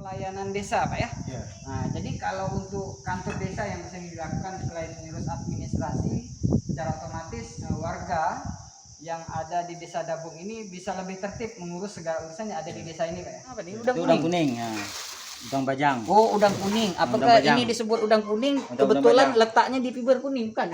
pelayanan desa, Pak ya. Ya. Nah, jadi kalau untuk kantor desa yang bisa dilakukan selain mengurus administrasi, secara otomatis warga yang ada di Desa Dabung ini bisa lebih tertib mengurus segala urusan yang ada di desa ini, Pak ya. Apa nih? Itu udang kuning. Ya. Udang bajang. Oh, udang kuning. Apakah bajang. ini disebut udang kuning? Udang Kebetulan bajang. letaknya di fiber kuning, bukan?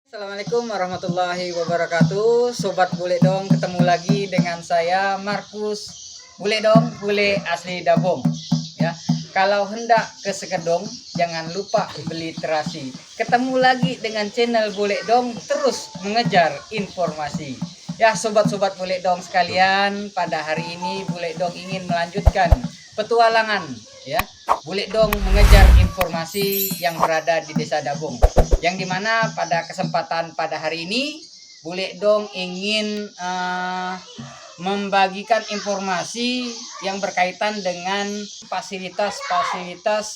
Assalamualaikum warahmatullahi wabarakatuh. Sobat Bule Dong, ketemu lagi dengan saya Markus Bule Dong, bule asli Dabung. Ya, kalau hendak ke Sekedong, jangan lupa beli terasi. Ketemu lagi dengan channel Bule Dong, terus mengejar informasi. Ya, sobat-sobat Bule Dong sekalian, pada hari ini Bule Dong ingin melanjutkan petualangan, ya. Bule Dong mengejar informasi yang berada di Desa Dabung. Yang dimana pada kesempatan pada hari ini Bule Dong ingin membagikan informasi yang berkaitan dengan fasilitas-fasilitas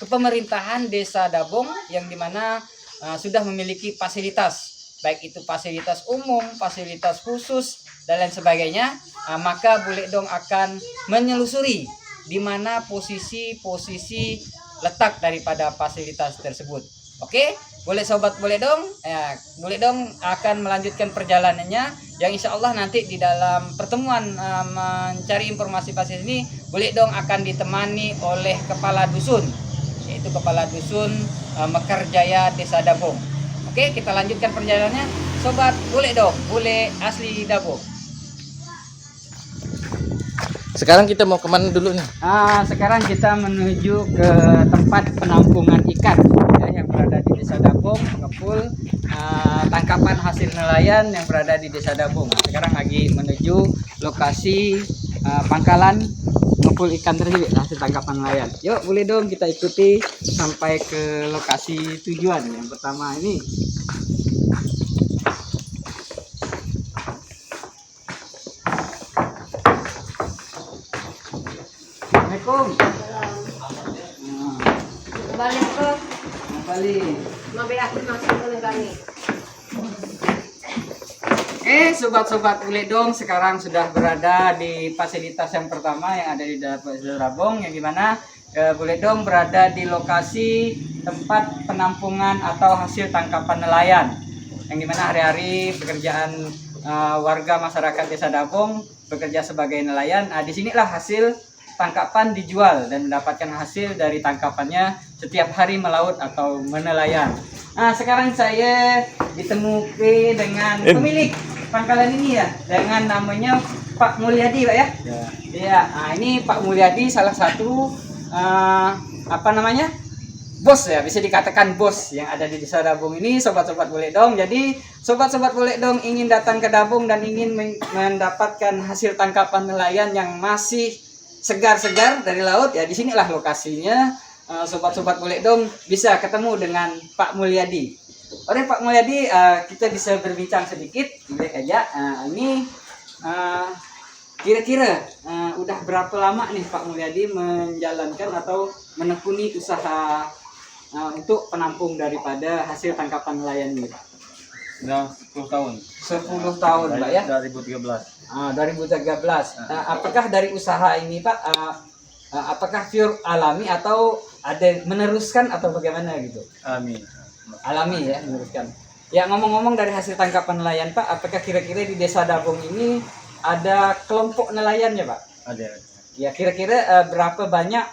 kepemerintahan Desa Dabung, yang dimana sudah memiliki fasilitas, baik itu fasilitas umum, fasilitas khusus, dan lain sebagainya. Maka Bule Dong akan menyelusuri di mana posisi letak daripada fasilitas tersebut. Oke, boleh sobat Bule Dong, ya, Bule Dong akan melanjutkan perjalanannya, yang insya Allah nanti di dalam pertemuan mencari informasi fasilitas ini, Bule Dong akan ditemani oleh kepala dusun, yaitu kepala dusun Mekarjaya Desa Dabung. Oke, kita lanjutkan perjalanannya, sobat Bule Dong, bule asli Dabung. Sekarang kita mau kemana dulu nih? Sekarang kita menuju ke tempat penampungan ikan, ya, yang berada di Desa Dabung, mengepul tangkapan hasil nelayan yang berada di Desa Dabung. Sekarang lagi menuju lokasi pangkalan mengepul ikan tersebut, hasil tangkapan nelayan. Yuk, boleh dong kita ikuti sampai ke lokasi tujuan. Yang pertama ini. Assalamualaikum. Balik ko. Balik. Mabiyak masuk ko ng gani. Sobat-sobat Bule Dong, sekarang sudah berada di fasilitas yang pertama yang ada di Desa Dabung, yang dimana Bule Dong berada di lokasi tempat penampungan atau hasil tangkapan nelayan, yang dimana hari-hari pekerjaan warga masyarakat Desa Dabung bekerja sebagai nelayan. Disinilah hasil tangkapan dijual dan mendapatkan hasil dari tangkapannya setiap hari melaut atau menelayan. Sekarang saya ditemukan dengan pemilik pangkalan ini, ya, dengan namanya Pak Mulyadi, Pak ya. Iya. Ini Pak Mulyadi, salah satu bos, ya, bisa dikatakan bos yang ada di Desa Dabung ini, sobat-sobat Bule Dong. Jadi sobat-sobat Bule Dong ingin datang ke Dabung dan ingin mendapatkan hasil tangkapan nelayan yang masih segar-segar dari laut, ya, disinilah lokasinya. Sobat-sobat Bule Dong bisa ketemu dengan Pak Mulyadi. Oleh Pak Mulyadi, kita bisa berbincang sedikit, boleh aja. Ini kira-kira udah berapa lama nih Pak Mulyadi menjalankan atau menekuni usaha untuk penampung daripada hasil tangkapan nelayan ini, Pak? Sudah 10 tahun. 10 tahun, Pak ya? 2013. 2013. Apakah dari usaha ini, Pak, apakah pure alami atau ada meneruskan atau bagaimana gitu? Amin. Alami, ya, meneruskan. Ya, ngomong-ngomong dari hasil tangkapan nelayan, Pak, apakah kira-kira di Desa Dabung ini ada kelompok nelayannya, Pak? Ada. Ya, kira-kira berapa banyak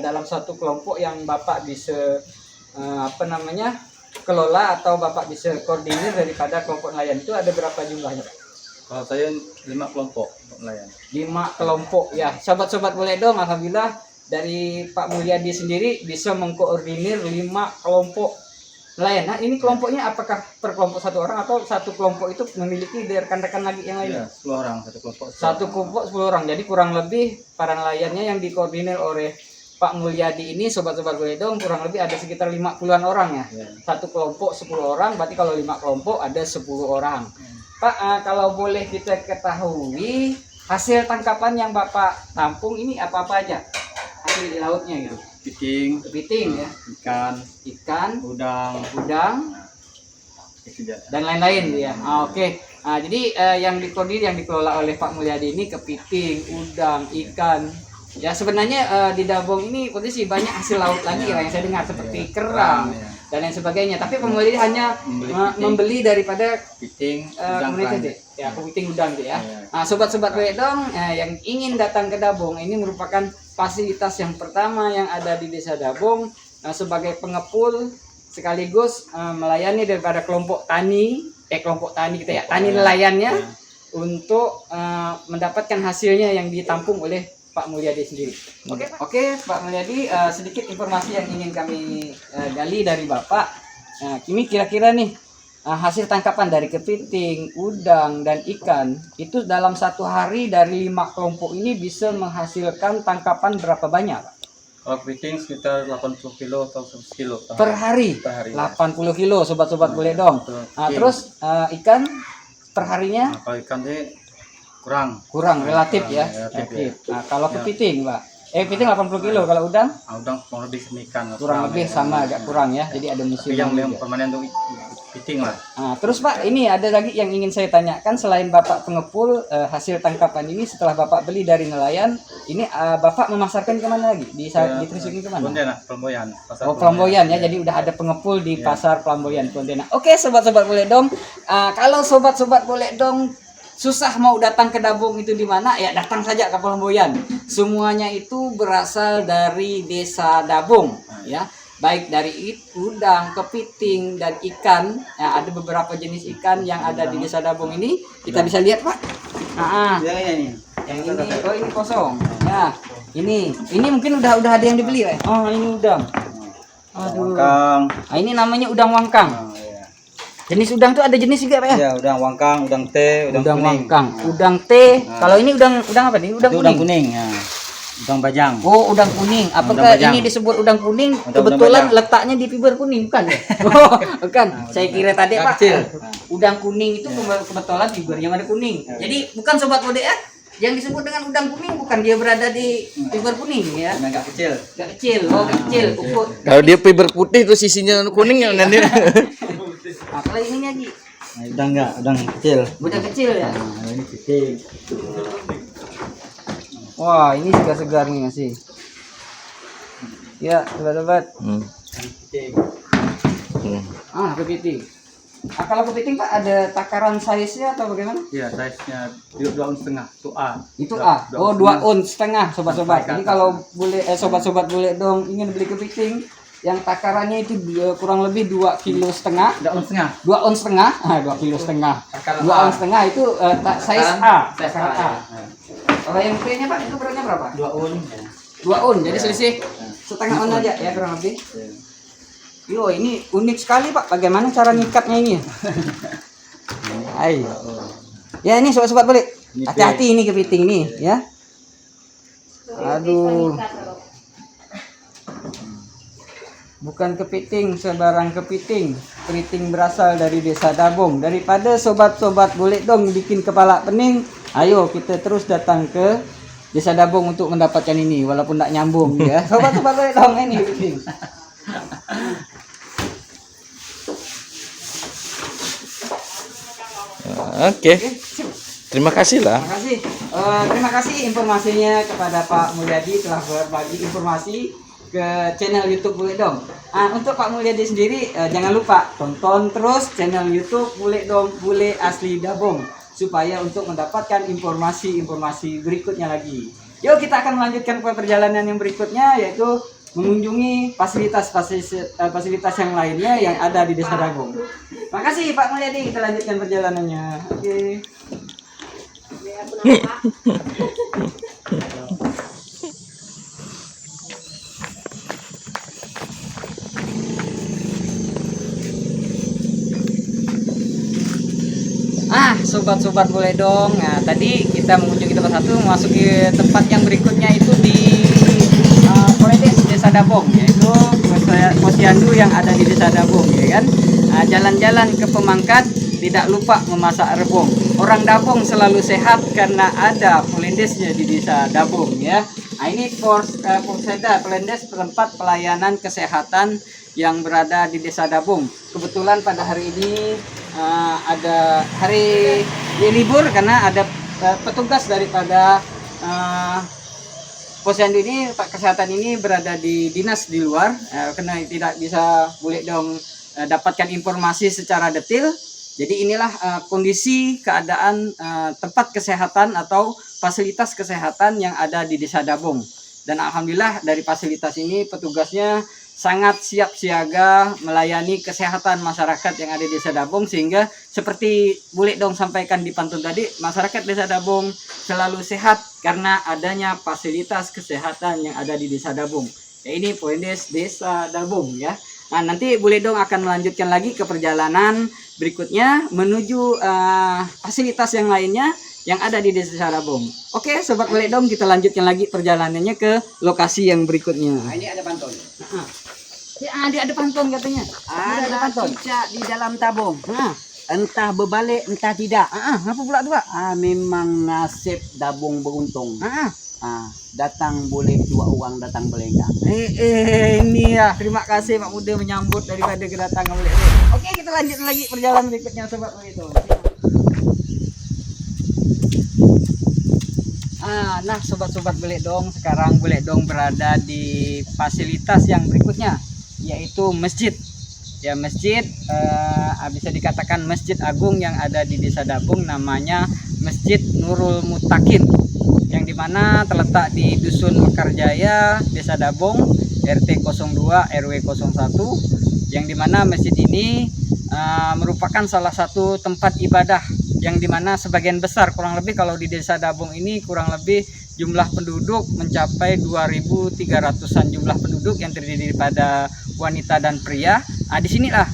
dalam satu kelompok yang Bapak bisa kelola atau Bapak bisa koordinir daripada kelompok nelayan itu ada berapa jumlahnya, Pak? Kalau saya 5 kelompok untuk nelayan. 5 kelompok ya. Sobat-sobat boleh dong, alhamdulillah dari Pak Mulyadi sendiri bisa mengkoordinir 5 kelompok nelayan. Nah, ini kelompoknya apakah per kelompok 1 orang atau satu kelompok itu memiliki rekan-rekan lagi yang lain? Iya, 10 orang satu kelompok. Satu kelompok 10 orang. Jadi kurang lebih para nelayannya yang dikoordinir oleh Pak Mulyadi ini, sobat-sobat boleh dong, kurang lebih ada sekitar 50-an orang ya. Iya. Satu kelompok 10 orang, berarti kalau 5 kelompok ada 10 orang. Pak, kalau boleh kita ketahui hasil tangkapan yang Bapak tampung ini apa-apa aja? Hasil di lautnya gitu. Kepiting ya, ikan, udang, dan lain-lain ya. Oke. Nah, jadi yang dikoordinir, yang dikelola oleh Pak Mulyadi ini kepiting, udang, ikan. Ya sebenarnya di Dabong ini kondisi banyak hasil laut lagi ya, yang saya dengar seperti kerang dan lain sebagainya. Tapi Pak Mulyadi hanya membeli daripada kepiting, udang, kepiting, udang gitu ya. Nah, sobat-sobat dong yang ingin datang ke Dabong, ini merupakan fasilitas yang pertama yang ada di Desa Dabong sebagai pengepul sekaligus melayani daripada kelompok tani kita ya, tani nelayannya untuk mendapatkan hasilnya yang ditampung oleh Pak Mulyadi sendiri. Oke, Pak Mulyadi, sedikit informasi yang ingin kami gali dari Bapak. Nah, ini kira-kira nih hasil tangkapan dari kepiting, udang, dan ikan itu dalam satu hari dari 5 kelompok ini bisa menghasilkan tangkapan berapa banyak, Pak? Kalau kepiting sekitar 80 kilo atau 100 kilo per hari. 80 kilo, sobat-sobat boleh dong. Nah, terus ikan perharinya? Nah, kalau ikan ini kurang relatif ya. Relatif. Nah, kalau kepiting, Pak, kepiting 80 kilo, kalau udang? Udang kurang lebih semikan. Kurang lebih sama, agak kurang ya. Jadi ada musim yang permanen untuk kepiting lah. Nah, terus Pak, ini ada lagi yang ingin saya tanyakan. Selain Bapak pengepul hasil tangkapan ini, setelah Bapak beli dari nelayan, ini Bapak memasarkan kemana lagi? Di Trisugi kemana? Pontianak, Pelamboyan. Pelamboyan ya. Jadi udah ada pengepul di pasar Pelamboyan Pontianak. Oke, sobat-sobat boleh dong. Kalau sobat-sobat boleh dong susah mau datang ke Dabong itu di mana, ya datang saja ke Pelamboyan. Semuanya itu berasal dari Desa Dabong ya. Baik dari udang, kepiting, dan ikan. Ya, ada beberapa jenis ikan yang ada di Desa Dabong ini. Kita bisa lihat, Pak. Yang ini kosong. Ya, ini mungkin udah ada yang dibeli, Pak. Oh, ini udang. Aduh. Nah, ini namanya udang wangkang. Jenis udang tuh ada jenis juga, Pak ya? Ya, udang wangkang, udang teh, udang kuning. Wangkang, udang teh. Kalau ini udang apa nih? Udang kuning. Ya. Udang bajang. Oh, udang kuning. Apakah ini disebut udang kuning? Kebetulan letaknya di fiber kuning, bukan ya? Oh, bukan. Saya kira tadi, Pak. Udang kuning itu kebetulan fibernya ada kuning. Jadi bukan sobat mode ya. Yang disebut dengan udang kuning bukan dia berada di fiber kuning ya. Agak kecil. Agak kecil. Oh, kecil. Kalau dia fiber putih itu sisinya kuning ya nanti. Nah, kalau ini lagi. Udang kecil. Udang kecil ya. Nah, ini kecil. Wah, ini segar-segar nih masih. Ya, sobat-sobat. Kepiting. Kalau kepiting Pak ada takaran size-nya atau bagaimana? Iya, size-nya 2,5 itu A. Itu A. Oh, 2,5 ons sobat-sobat. Jadi kalau boleh sobat-sobat boleh dong ingin beli kepiting yang takarannya itu kurang lebih 2,5 kilo. 2 ons setengah. 2 kilo setengah. 2 ons setengah itu size A. Takaran A. Kalau yang B-nya Pak itu beratnya berapa? 2 on. 2 on. Jadi selisih setengah on aja ya kurang lebih. Yo, ini unik sekali Pak. Bagaimana cara ngikatnya ini? Hai. Ya ini sobat-sobat boleh. Hati-hati ini kepiting ini ya. Aduh. Bukan kepiting, sembarang kepiting. Kepiting berasal dari Desa Dabong. Daripada sobat-sobat boleh dong bikin kepala pening, ayo kita terus datang ke Desa Dabong untuk mendapatkan ini walaupun tidak nyambung ya. Sobat-sobat boleh dong ini kepiting. Oke. Terima kasih lah. Terima kasih informasinya kepada Pak Mulyadi telah berbagi informasi ke channel YouTube Bule Dong. Untuk Pak Mulyadi sendiri jangan lupa tonton terus channel YouTube Bule Dong Bule Asli Dabong supaya untuk mendapatkan informasi-informasi berikutnya lagi. Yuk kita akan melanjutkan ke perjalanan yang berikutnya, yaitu mengunjungi fasilitas yang lainnya yang ada di Desa Dabong. Makasih Pak Mulyadi, kita lanjutkan perjalanannya. Oke. Sobat-sobat boleh dong. Nah, tadi kita mengunjungi tempat satu, memasuki tempat yang berikutnya itu di Polendes Desa Dabong, yaitu posyandu yang ada di Desa Dabong, ya kan. Jalan-jalan ke Pemangkat, tidak lupa memasak rebung. Orang Dabong selalu sehat karena ada Polendesnya di Desa Dabong, ya. Nah, ini Polseda Polendes, tempat pelayanan kesehatan yang berada di Desa Dabong. Kebetulan pada hari ini ada hari libur karena ada petugas daripada posyandu ini, Pak Kesehatan ini berada di dinas di luar, karena tidak bisa boleh dong dapatkan informasi secara detail. Jadi inilah kondisi keadaan tempat kesehatan atau fasilitas kesehatan yang ada di Desa Dabong. Dan alhamdulillah dari fasilitas ini petugasnya sangat siap siaga melayani kesehatan masyarakat yang ada di Desa Dabong, sehingga seperti boleh dong sampaikan di pantun tadi, masyarakat Desa Dabong selalu sehat karena adanya fasilitas kesehatan yang ada di Desa Dabong. Ya, ini Polendes Desa Dabong, ya. Nah, nanti boleh dong akan melanjutkan lagi ke perjalanan berikutnya menuju fasilitas yang lainnya yang ada di Desa Dabong. Oke, sobat boleh dong, kita lanjutkan lagi perjalanannya ke lokasi yang berikutnya. Nah, ini ada pantun. Ya, ada pantun katanya. Ada pantun. cicak di dalam tabung. Nah, Entah berbalik, entah tidak. ngapa pula tuh, Pak? Memang nasib Dabong beruntung. Datang boleh dua orang, datang boleh enggak. Ini ya. Terima kasih Pak Muda menyambut daripada kedatangan boleh. Oke, kita lanjut lagi perjalanan berikutnya, sobat boleh itu. Nah, sobat-sobat boleh dong, sekarang boleh dong berada di fasilitas yang berikutnya, yaitu masjid. Ya, masjid bisa dikatakan masjid agung yang ada di Desa Dabong, namanya Masjid Nurul Mutakin, yang dimana terletak di Dusun Mekarjaya, Desa Dabong, RT 02 RW 01, yang dimana masjid ini merupakan salah satu tempat ibadah yang dimana sebagian besar, kurang lebih kalau di Desa Dabong ini kurang lebih jumlah penduduk mencapai 2.300-an jumlah penduduk yang terdiri pada wanita dan pria. Di sinilah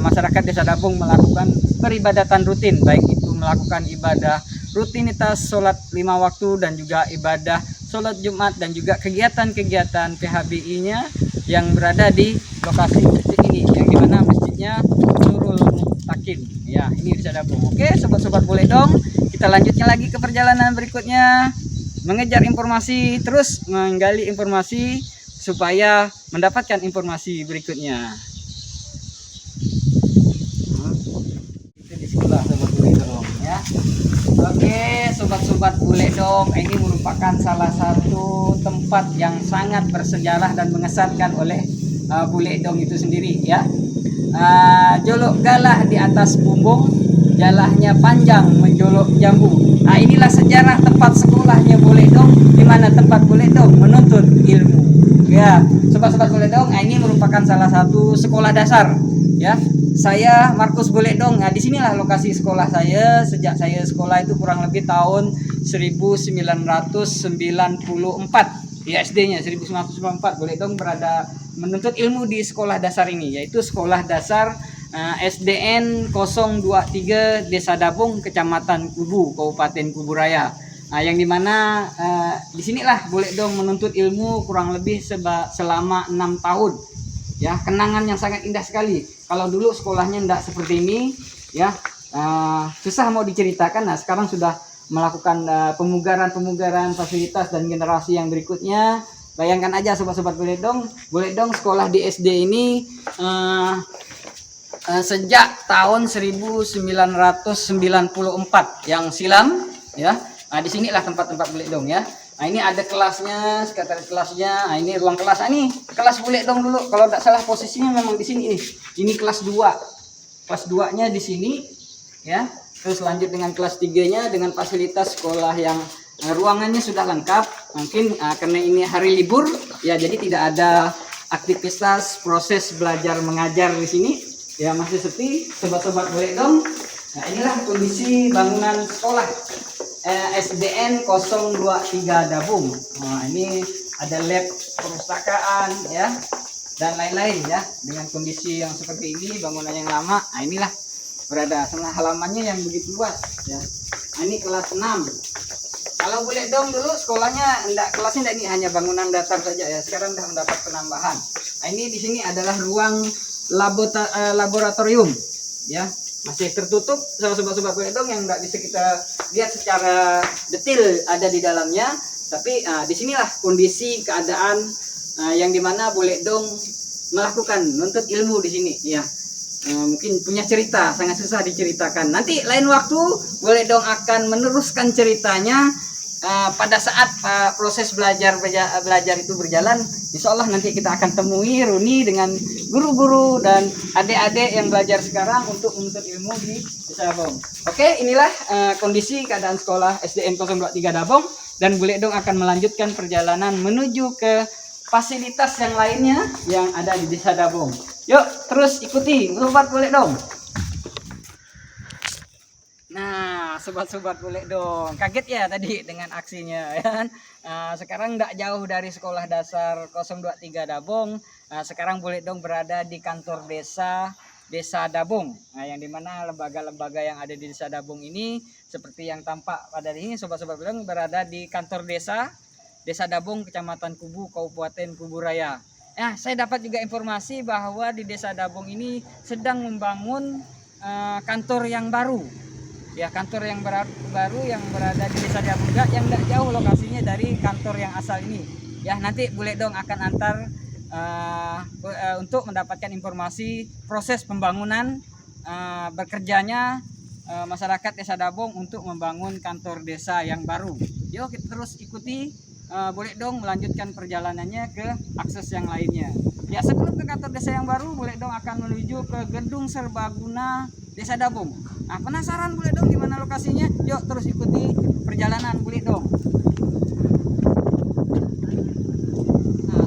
masyarakat Desa Dabong melakukan peribadatan rutin, baik itu melakukan ibadah rutinitas sholat 5 waktu dan juga ibadah sholat Jumat dan juga kegiatan-kegiatan PHBI-nya yang berada di lokasi masjid ini, yang dimana masjidnya Nurul Mutakin. Ya, ini Desa Dabong. Oke, sobat-sobat boleh dong, kita lanjutkan lagi ke perjalanan berikutnya, mengejar informasi, terus menggali informasi supaya mendapatkan informasi berikutnya. Itu di sebelah sobat boleh dong, ya. Oke, sobat-sobat boleh dong, ini merupakan salah satu tempat yang sangat bersejarah dan mengesankan oleh boleh dong itu sendiri, ya. Jolok galah di atas bumbung, jalahnya panjang menjolok jambu. Inilah sejarah tempat sekolahnya boleh dong, di mana tempat boleh dong menuntut ilmu. Ya, sobat-sobat boleh dong, ini merupakan salah satu sekolah dasar. Ya, saya Markus boleh dong. Di sinilah lokasi sekolah saya sejak saya sekolah itu kurang lebih tahun 1994. Di SD-nya 1994 boleh dong berada menuntut ilmu di sekolah dasar ini, yaitu sekolah dasar SDN 023 Desa Dabong, Kecamatan Kubu, Kabupaten Kubu Raya. Yang dimana di sinilah boleh dong menuntut ilmu kurang lebih selama 6 tahun. Ya, kenangan yang sangat indah sekali. Kalau dulu sekolahnya tidak seperti ini, ya, susah mau diceritakan. Nah, sekarang sudah melakukan pemugaran fasilitas dan generasi yang berikutnya. Bayangkan aja sobat-sobat boleh dong sekolah di SD ini sejak tahun 1994 yang silam, ya. Di sinilah tempat-tempat boleh dong, ya. Ini ada kelasnya, sekretaris kelasnya. Ini ruang kelas. Ini kelas boleh dong dulu. Kalau tidak salah posisinya memang di sini nih. Ini kelas 2. Kelas 2-nya di sini, ya. Terus lanjut dengan kelas 3-nya dengan fasilitas sekolah yang ruangannya sudah lengkap. Mungkin karena ini hari libur, ya jadi tidak ada aktivitas proses belajar mengajar di sini. Ya masih sepi, sobat-sobat boleh dong. Nah inilah kondisi bangunan sekolah SDN 023 Dabung. Nah ini ada lab perpustakaan ya dan lain-lain ya, dengan kondisi yang seperti ini, bangunan yang lama. Nah inilah berada sama halamannya yang begitu luas ya. Nah, ini kelas 6. Kalau boleh dong, dulu sekolahnya kelasnya enggak, ini hanya bangunan datar saja ya. Sekarang sudah mendapat penambahan. Nah ini di sini adalah ruang laboratorium ya, masih tertutup sobat-sobat boleh dong, yang enggak bisa kita lihat secara detail ada di dalamnya. Tapi disinilah kondisi keadaan yang dimana boleh dong melakukan nuntut ilmu di sini ya. Mungkin punya cerita sangat susah diceritakan. Nanti lain waktu boleh dong akan meneruskan ceritanya pada saat proses belajar itu berjalan. Insya Allah nanti kita akan temui Runi dengan guru-guru dan adik-adik yang belajar sekarang untuk menuntut ilmu di Desa Dabong. Oke, inilah kondisi keadaan sekolah SDN 023 Dabong. Dan boleh dong akan melanjutkan perjalanan menuju ke fasilitas yang lainnya yang ada di Desa Dabong. Yuk terus ikuti sobat boleh dong. Nah sobat-sobat boleh dong, kaget ya tadi dengan aksinya ya kan. Sekarang tidak jauh dari sekolah dasar 023 Dabong. Sekarang boleh dong berada di kantor Desa Dabong. Nah, yang dimana lembaga-lembaga yang ada di Desa Dabong ini seperti yang tampak pada ini, sobat-sobat bilang berada di kantor Desa Dabong, Kecamatan Kubu, Kabupaten Kubu Raya. Nah, saya dapat juga informasi bahwa di Desa Dabong ini sedang membangun kantor yang baru. Ya, kantor yang baru yang berada di Desa Dabong juga, yang tidak jauh lokasinya dari kantor yang asal ini. Ya, nanti boleh dong akan antar untuk mendapatkan informasi proses pembangunan bekerjanya masyarakat Desa Dabong untuk membangun kantor desa yang baru. Yuk kita terus ikuti, boleh dong melanjutkan perjalanannya ke akses yang lainnya. Ya sebelum ke kantor desa yang baru, boleh dong akan menuju ke Gedung Serbaguna Desa Dabong. Nah penasaran boleh dong di mana lokasinya? Yuk terus ikuti perjalanan boleh dong.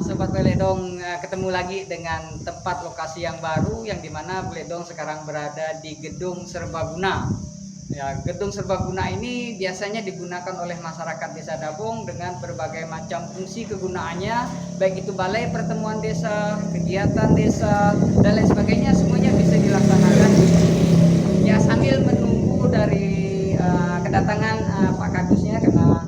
Sobat boleh dong, ketemu lagi dengan tempat lokasi yang baru yang dimana boleh dong sekarang berada di Gedung Serbaguna. Ya, Gedung Serbaguna ini biasanya digunakan oleh masyarakat Desa Dabong dengan berbagai macam fungsi kegunaannya, baik itu balai pertemuan desa, kegiatan desa dan lain sebagainya, semuanya bisa dilaksanakan ya sambil menunggu dari kedatangan Pak Kadusnya, karena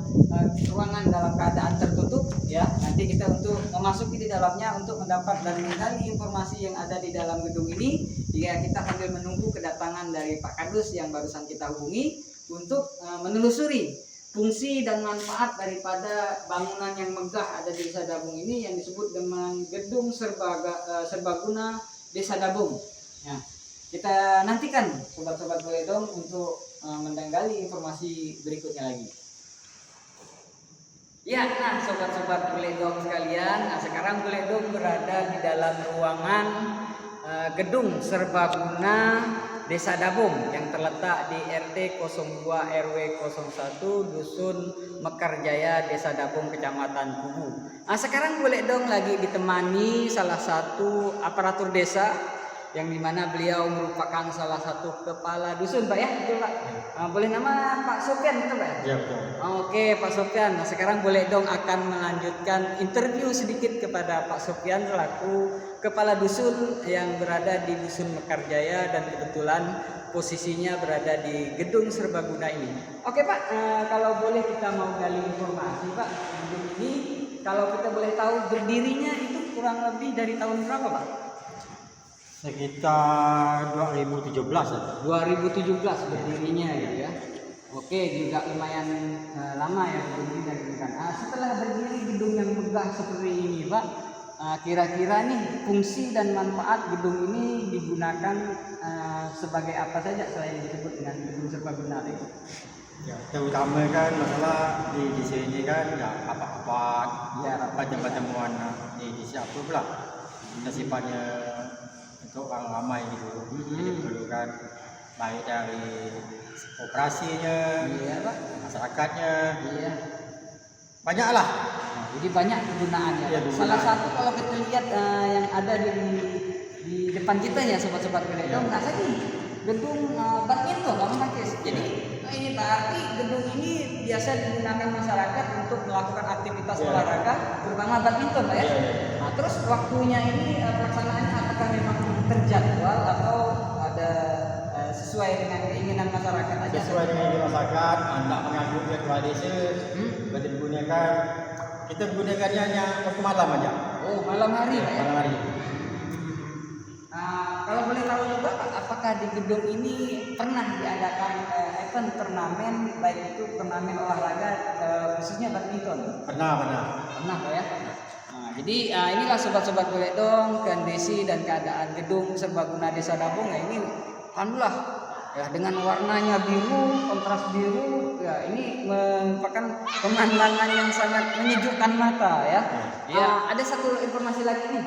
ruangan dalam keadaan tertutup ya. Nanti kita untuk memasuki di dalamnya untuk mendapat dan menggali informasi yang ada di dalam gedung ini. Jika kita sambil menunggu kedatangan dari Pak Kadus yang barusan kita hubungi untuk menelusuri fungsi dan manfaat daripada bangunan yang megah ada di Desa Dabong ini yang disebut dengan Gedung Serbaguna Desa Dabong. Ya, kita nantikan sobat-sobat boleh dong untuk menggali informasi berikutnya lagi. Ya, nah sobat-sobat boleh dong sekalian, nah sekarang boleh dong berada di dalam ruangan Gedung Serbaguna Desa Dabong yang terletak di RT 02 RW 01 Dusun Mekarjaya Desa Dabong, Kecamatan Kubu. Nah sekarang boleh dong lagi ditemani salah satu aparatur desa yang dimana beliau merupakan salah satu kepala dusun, Pak ya, betul Pak? Boleh nama Pak Sofyan, betul Pak? Ya, betul. Oke Pak Sofyan, nah sekarang boleh dong akan melanjutkan interview sedikit kepada Pak Sofyan selaku kepala dusun yang berada di Dusun Mekarjaya dan kebetulan posisinya berada di Gedung Serbaguna ini. Oke Pak, kalau boleh kita mau gali informasi Pak, gedung ini kalau kita boleh tahu berdirinya itu kurang lebih dari tahun berapa Pak? Sekitar 2017 ya. 2017 berdirinya ya. Oke, juga lumayan lama ya berdiri dan didirikan. Setelah berdiri gedung yang megah seperti ini, Pak, kira-kira nih fungsi dan manfaat gedung ini digunakan sebagai apa saja selain disebut dengan Gedung Serbaguna itu? Ya, terutama kan masalah di sini kan ya apa-apa, Ya, macam-macam warna di siapa pula. Sifatnya untuk orang ramai gitu, jadi perlukan baik dari operasinya, Iya, Pak. masyarakatnya, Iya. banyaklah. Nah, jadi banyak kegunaannya. Iya, Pak. Salah kegunaan. satu kalau kita lihat yang ada di depan kita ya sobat-sobat Buledong, nah tadi gedung badminton Bang Markis. Jadi ini berarti gedung ini biasa digunakan masyarakat untuk melakukan aktivitas Iya. olahraga, terutama badminton Pak ya. Iya, iya. Nah, terus waktunya ini pelaksanaannya apakah memang terjadwal atau ada sesuai dengan keinginan masyarakat aja? Sesuai dengan masyarakat, tidak mengganggu ketua desa, berarti digunakan. Kita menggunakannya hanya waktu malam aja. Oh, malam hari Pak ya. Malam hari. Kalau boleh tahu juga Pak, apakah di gedung ini pernah diadakan event turnamen, baik itu turnamen olahraga khususnya badminton? Pernah. Pernah Pak ya. Nah, jadi inilah sobat-sobat Buledong kondisi dan keadaan gedung serbaguna Desa Dabong. Ya ini alhamdulillah ya dengan warnanya biru, kontras biru, ya ini merupakan pemandangan yang sangat menyejukkan mata ya. Ada satu informasi lagi nih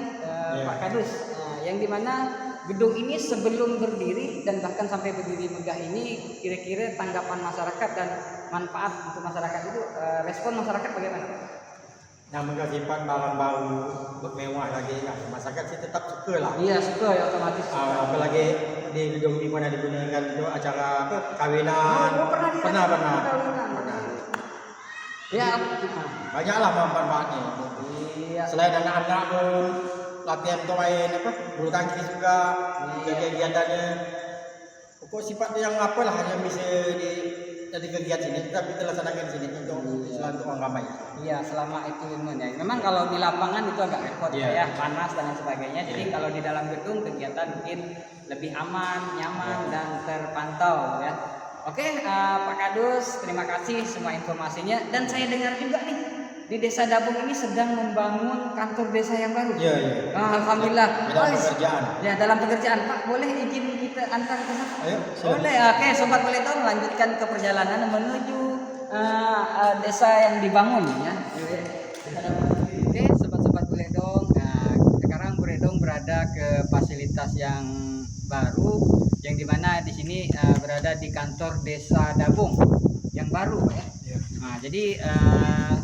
Pak Kadus, yang dimana gedung ini sebelum berdiri dan bahkan sampai berdiri megah ini kira-kira tanggapan masyarakat dan manfaat untuk masyarakat itu, respon masyarakat bagaimana? Yang bersifat barang baru bermewah lagi, masyarakat sih tetap suka lah. Iya suka ya otomatis. Apalagi di gedung di mana digunakan itu acara apa kawinan. Pernah. Ya. Banyaklah manfaatnya. Iya. Selain anak-anak latihan untuk main apa bulu tangkis juga, kegiatannya. Pokok sifatnya yang apalah yang bisa jadi kegiatan ini kita laksanakan sini untuk orang ramai. Iya, selama itu ilmunya. Memang kalau di lapangan itu agak repot ya, panas dan sebagainya. Jadi kalau di dalam gedung kegiatan mungkin lebih aman, nyaman dan terpantau ya. Oke, Pak Kadus, terima kasih semua informasinya. Dan saya dengar juga nih di Desa Dabong ini sedang membangun kantor desa yang baru. Iya. Alhamdulillah. Dalam pekerjaan. Ya, dalam pekerjaan. Pak, boleh izin kita antar ke sana? Ayo, silakan. Boleh. Oke, sobat Buledong melanjutkan ke perjalanan menuju desa yang dibangun ya. Oke, sobat-sobat Buledong. Sekarang Buledong berada ke fasilitas yang baru, yang dimana di sini berada di kantor Desa Dabong yang baru ya. Nah, jadi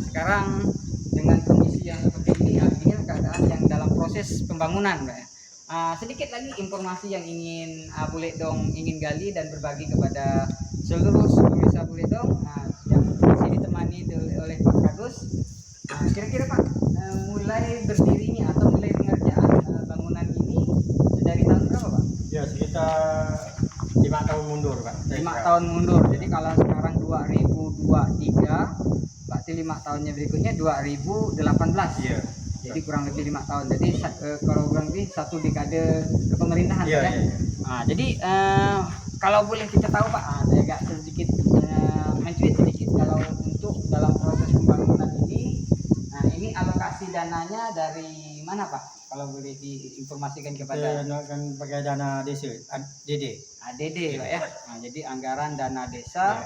sekarang dengan kondisi yang seperti ini artinya keadaan yang dalam proses pembangunan, Pak ya. Sedikit lagi informasi yang ingin Buledong ingin gali dan berbagi kepada seluruh desa Buledong, yang masih ditemani oleh Pak Kadus. Kira-kira Pak, mulai berdirinya atau mulai pengerjaan bangunan ini dari tahun berapa Pak? Ya sekitar 5 tahun mundur Pak. 5 tahun mundur. Jadi kalau sekarang 2023, berarti 5 tahunnya berikutnya 2018. Iya. Jadi kurang lebih 5 tahun. Jadi kalau kurang lebih 1 dekade kepemerintahan Iya, ya. iya. Jadi kalau boleh kita tahu Pak, saya agak sedikit mencuit sedikit kalau untuk dalam proses pembangunan ini, ini alokasi dananya dari mana Pak? Kalau boleh diinformasikan kepada Kita akan pakai dana desa, DD. ADD Pak ya. Nah, jadi anggaran dana desa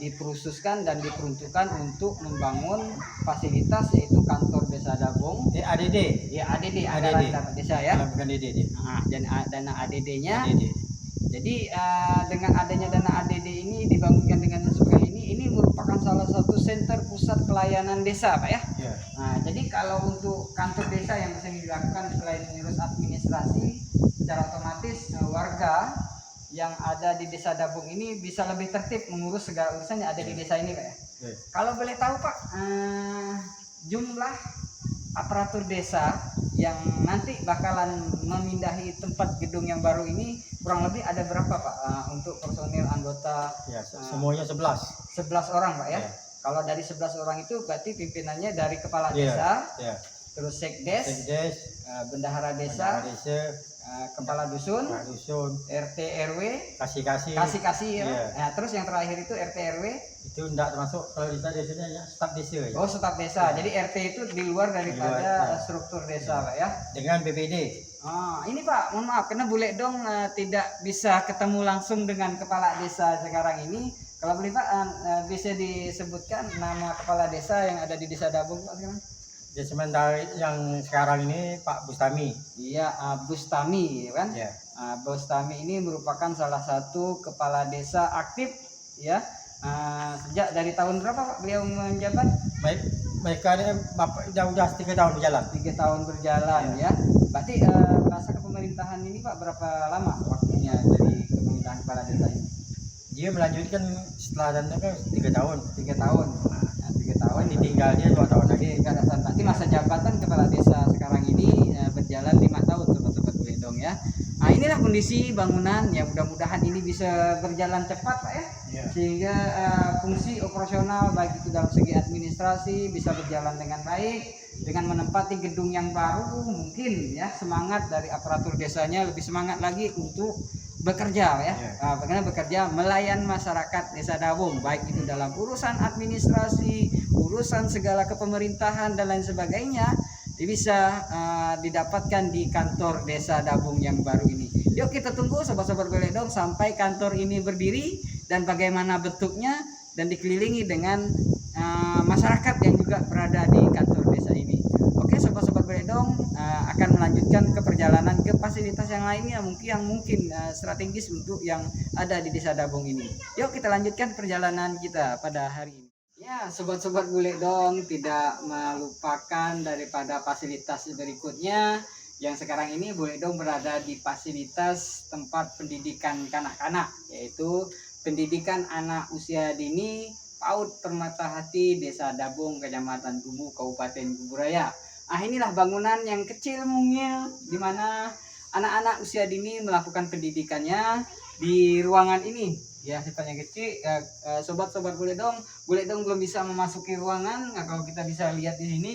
diperususkan dan diperuntukkan untuk membangun fasilitas yaitu kantor Desa Dabong. ADD. Ya ADD, anggaran dana desa ya. Bukan DD. Dan dana ADD-nya. ADD. Jadi dengan adanya dana ADD ini dibangunkan dengan seperti ini merupakan salah satu center pusat pelayanan desa Pak ya. Ya. Nah, jadi kalau untuk kantor desa yang bisa dilakukan selain mengurus administrasi, secara otomatis warga yang ada di Desa Dabong ini bisa lebih tertib mengurus segala urusan yang ada di desa ini Pak ya. Ya. Kalau boleh tahu Pak, jumlah aparatur desa yang nanti bakalan memindahi tempat gedung yang baru ini kurang lebih ada berapa Pak untuk personil anggota? Ya, semuanya 11. 11 orang Pak ya. Ya. Kalau dari 11 orang itu berarti pimpinannya dari kepala Ya. desa, Ya. terus sekdes, Sekdes, bendahara desa, desa, kepala dusun, Pak Dusun, RT RW, kasih-kasih. kasih-kasih ya. Iya. Nah, terus yang terakhir itu RT RW. Itu enggak termasuk kalau desanya ya staf desa ya. Oh, staf desa. Jadi RT itu di luar daripada ya. struktur desa Pak ya. Dengan BPD. Ini Pak, mohon maaf karena Buledong tidak bisa ketemu langsung dengan kepala desa sekarang ini. Kalau boleh Pak, bisa disebutkan nama kepala desa yang ada di Desa Dabong Pak sekarang? Ya sementara yang sekarang ini Pak Bustami. Iya, Bustami ya kan? Ya. Bustami ini merupakan salah satu kepala desa aktif ya. Sejak dari tahun berapa Pak beliau menjabat? Baik, mereka ini Bapak udah 3 tahun berjalan. 3 tahun berjalan ya. Berarti masa kepemerintahan ini Pak berapa lama waktunya dari kepemerintahan kepala desa ini? Dia melanjutkan setelah dan 3 tahun. 3 tahun. Nah, 3 tahun Ditinggalnya 2 tahun lagi. berarti masa jabatan kepala desa sekarang ini berjalan 5 tahun sobat-sobat Buledong ya. Nah, inilah kondisi bangunan yang mudah-mudahan ini bisa berjalan cepat Pak ya. Ya. Sehingga fungsi operasional baik itu dalam segi administrasi bisa berjalan dengan baik dengan menempati gedung yang baru. Mungkin ya semangat dari aparatur desanya lebih semangat lagi untuk bekerja ya. Bagaimana bekerja melayan masyarakat Desa Dabong baik itu dalam urusan administrasi, urusan segala kepemerintahan dan lain sebagainya bisa didapatkan di kantor Desa Dabong yang baru ini. Yuk kita tunggu sobat-sobat Buledong sampai kantor ini berdiri dan bagaimana bentuknya dan dikelilingi dengan masyarakat yang juga berada di kantor desa ini. Oke sobat-sobat Buledong akan melanjutkan ke perjalanan ke fasilitas yang lainnya mungkin strategis untuk yang ada di Desa Dabong ini. Yuk kita lanjutkan perjalanan kita pada hari ini. Ya, sobat-sobat Buledong tidak melupakan daripada fasilitas berikutnya yang sekarang ini Buledong berada di fasilitas tempat pendidikan kanak-kanak yaitu pendidikan anak usia dini PAUD Permata Hati Desa Dabong Kecamatan Kubu Kabupaten Kuburaya. Inilah bangunan yang kecil mungil di mana anak-anak usia dini melakukan pendidikannya di ruangan ini. Ya sifatnya kecil, sobat-sobat Buledong belum bisa memasuki ruangan. Kalau kita bisa lihat di sini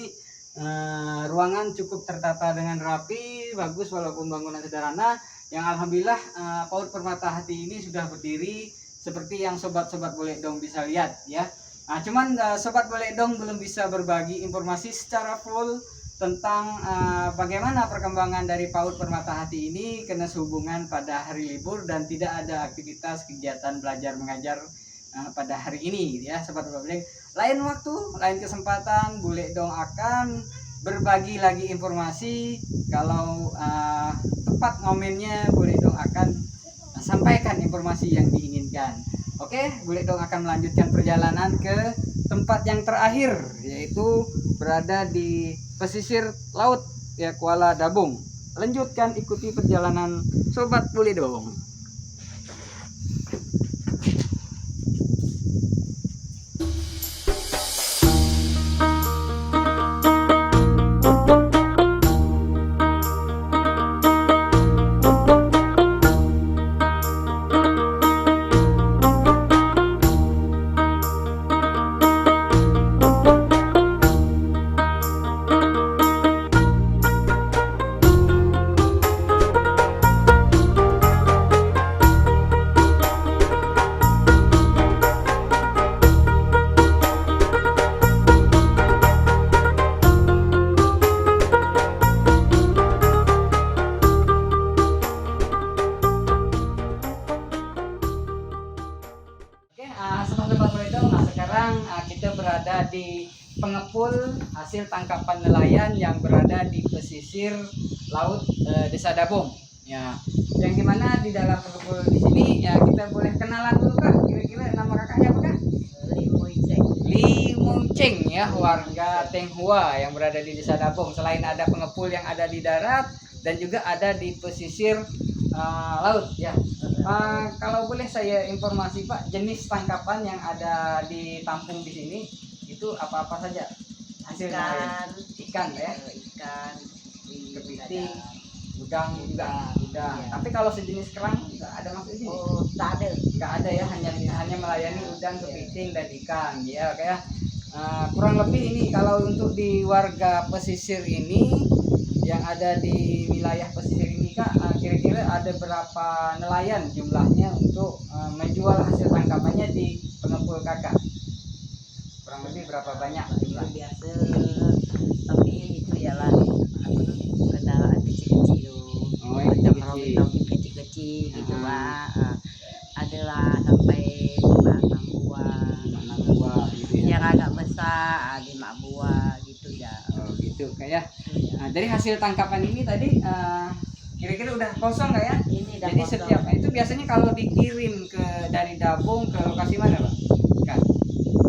ruangan cukup tertata dengan rapi, bagus walaupun bangunan sederhana. Yang alhamdulillah PAUD Permata Hati ini sudah berdiri seperti yang sobat-sobat Buledong bisa lihat ya. Cuman sobat Buledong belum bisa berbagi informasi secara full tentang bagaimana perkembangan dari PAUD Permata Hati ini karena sehubungan pada hari libur dan tidak ada aktivitas kegiatan belajar mengajar pada hari ini ya sobat Buledong. Lain waktu, lain kesempatan Buledong akan berbagi lagi informasi. Kalau tepat momennya Buledong akan sampaikan informasi yang diinginkan. Oke, Buledong akan melanjutkan perjalanan ke tempat yang terakhir yaitu berada di pesisir laut ya Kuala Dabong. Lanjutkan ikuti perjalanan sobat Buledong. Sekarang kita berada di pengepul hasil tangkapan nelayan yang berada di pesisir laut Desa Dabong. Ya, yang dimana di dalam pengepul di sini ya kita boleh kenalan dulu Kak. Kira-kira nama kakaknya apa Kak? Li Munceng ya, warga Tenghua yang berada di Desa Dabong. Selain ada pengepul yang ada di darat dan juga ada di pesisir laut ya. Kalau boleh saya informasi Pak, jenis tangkapan yang ada di tampung di sini itu apa-apa saja hasilnya? Ikan ya, Ikan, kepiting, udang juga. Iya. Tapi kalau sejenis kerang nggak ada masuk di sini? Oh, tak ada. Nggak ada ya, hanya melayani udang, kepiting dan ikan ya kayak kurang lebih ini kalau untuk di warga pesisir ini yang ada di wilayah pesisir ini Kak, kira-kira ada berapa nelayan jumlahnya untuk menjual hasil tangkapannya di pengepul Kakak? Kurang lebih berapa banyak jumlah? Biasa, tapi itu ialah kendaraan kecil-kecil. Oh, yang Macam kecil-kecil. perahu kecil-kecil gitu Pak. Adalah sampai 5-6 buah. Mana buah gitu ya? Yang agak besar 5 buah gitu ya. Oh, gitu. dari hasil tangkapan ini tadi kira-kira udah kosong nggak ya? Ini udah Jadi kosong. setiap itu biasanya kalau dikirim dari Dabong ke lokasi mana, Pak? Kan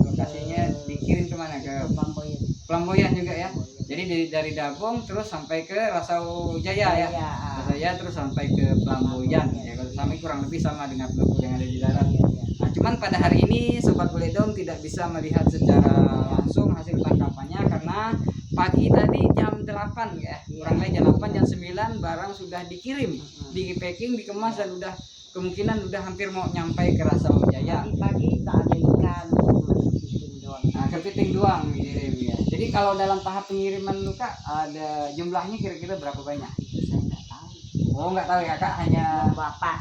lokasinya dikirim kemana? Ke Pampoyan. Pelamboyan juga ya. Jadi dari Dabong terus sampai ke Rasau Jaya ya. Iya. Rasau Jaya terus sampai ke Pelamboyan ya. Kalau sampai kurang lebih sama dengan pelupuk yang ada di darat. Nah, cuman pada hari ini Sobat Bule Dong tidak bisa melihat secara langsung hasil tangkapannya karena pagi tadi jam 8 ya. Kurang lebih jam 8 jam 9 barang sudah dikirim, di packing, dikemas dan udah kemungkinan udah hampir mau nyampai ke Rasau Jaya. Pagi-pagi tak ada ikan, cuma kepiting doang. Nah, kepiting doang dikirim ya. Jadi kalau dalam tahap pengiriman lu Kak, ada jumlahnya kira-kira berapa banyak? Itu saya nggak tahu. Oh, nggak tahu ya Kak, hanya Bapak.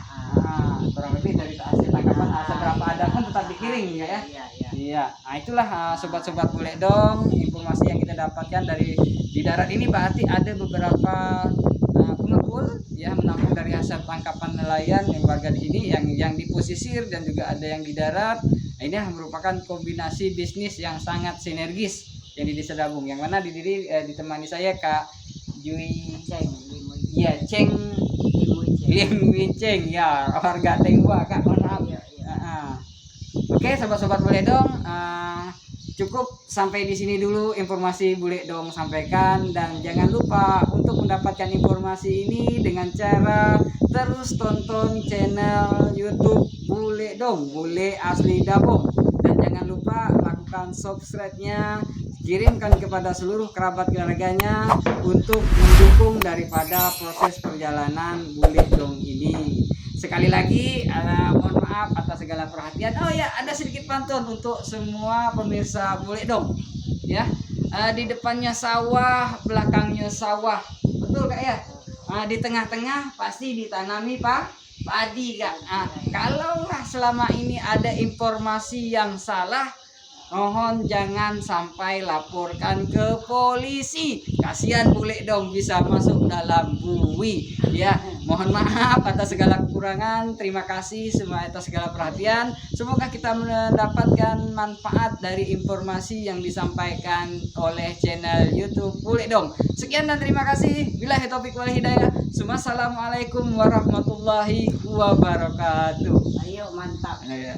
kurang lebih dari hasil tangkapan seberapa ada pun tetap dikirim ya. Iya. Iya, nah itulah sobat-sobat Bule Dong, informasi yang kita dapatkan dari di darat ini berarti ada beberapa pengepul ya menampung dari hasil tangkapan nelayan yang warga di sini yang di pesisir dan juga ada yang di darat. Nah, ini merupakan kombinasi bisnis yang sangat sinergis yang di Desa Dabung, yang mana ditemani saya Kak Jui, iya Ceng Lim Winceng ya, warga Tenggua Kak, mohon maaf. Oke, sobat-sobat Bule Dong, cukup sampai di sini dulu informasi Bule Dong sampaikan, dan jangan lupa untuk mendapatkan informasi ini dengan cara terus tonton channel YouTube Bule Dong, Bule Asli Dabong, dan jangan lupa lakukan subscribe-nya, kirimkan kepada seluruh kerabat keluarganya untuk mendukung daripada proses perjalanan Bule Dong ini. Sekali lagi mohon maaf atas segala perhatian. Oh ya, ada sedikit pantun untuk semua pemirsa Bule Dong ya. Di depannya sawah, belakangnya sawah, betul Kak ya? Di tengah-tengah pasti ditanami padi Kak. Kalaulah selama ini ada informasi yang salah, mohon jangan sampai laporkan ke polisi. Kasihan Bule Dong bisa masuk dalam bui ya. Mohon maaf atas segala kekurangan. Terima kasih semua atas segala perhatian. Semoga kita mendapatkan manfaat dari informasi yang disampaikan oleh channel YouTube Bule Dong. Sekian dan terima kasih. Billahi taufik wal hidayah. Assalamualaikum warahmatullahi wabarakatuh. Ayo mantap. Ya.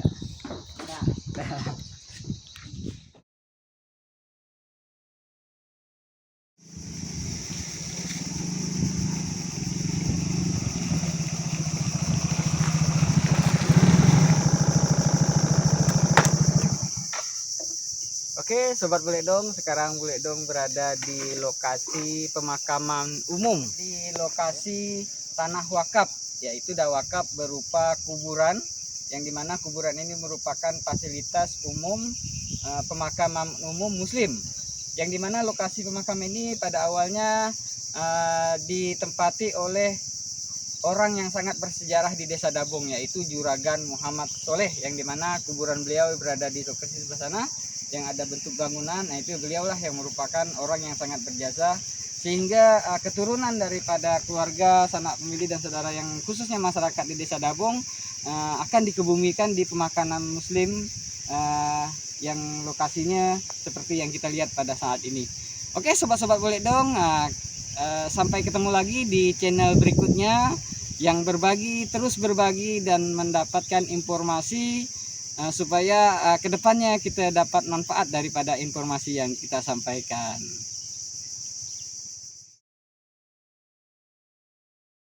Oke, Sobat Bule Dong, sekarang Bule Dong berada di lokasi pemakaman umum, di lokasi tanah wakaf, yaitu wakaf berupa kuburan, yang dimana kuburan ini merupakan fasilitas umum pemakaman umum Muslim, yang dimana lokasi pemakaman ini pada awalnya ditempati oleh orang yang sangat bersejarah di Desa Dabong, yaitu Juragan Muhammad Soleh, yang dimana kuburan beliau berada di lokasi sebelah sana yang ada bentuk bangunan. Nah, itu beliaulah yang merupakan orang yang sangat berjasa, sehingga keturunan daripada keluarga, sanak famili dan saudara yang khususnya masyarakat di Desa Dabong akan dikebumikan di pemakaman Muslim yang lokasinya seperti yang kita lihat pada saat ini. Oke, sobat-sobat Bule Dong, sampai ketemu lagi di channel berikutnya yang terus berbagi dan mendapatkan informasi supaya kedepannya kita dapat manfaat daripada informasi yang kita sampaikan.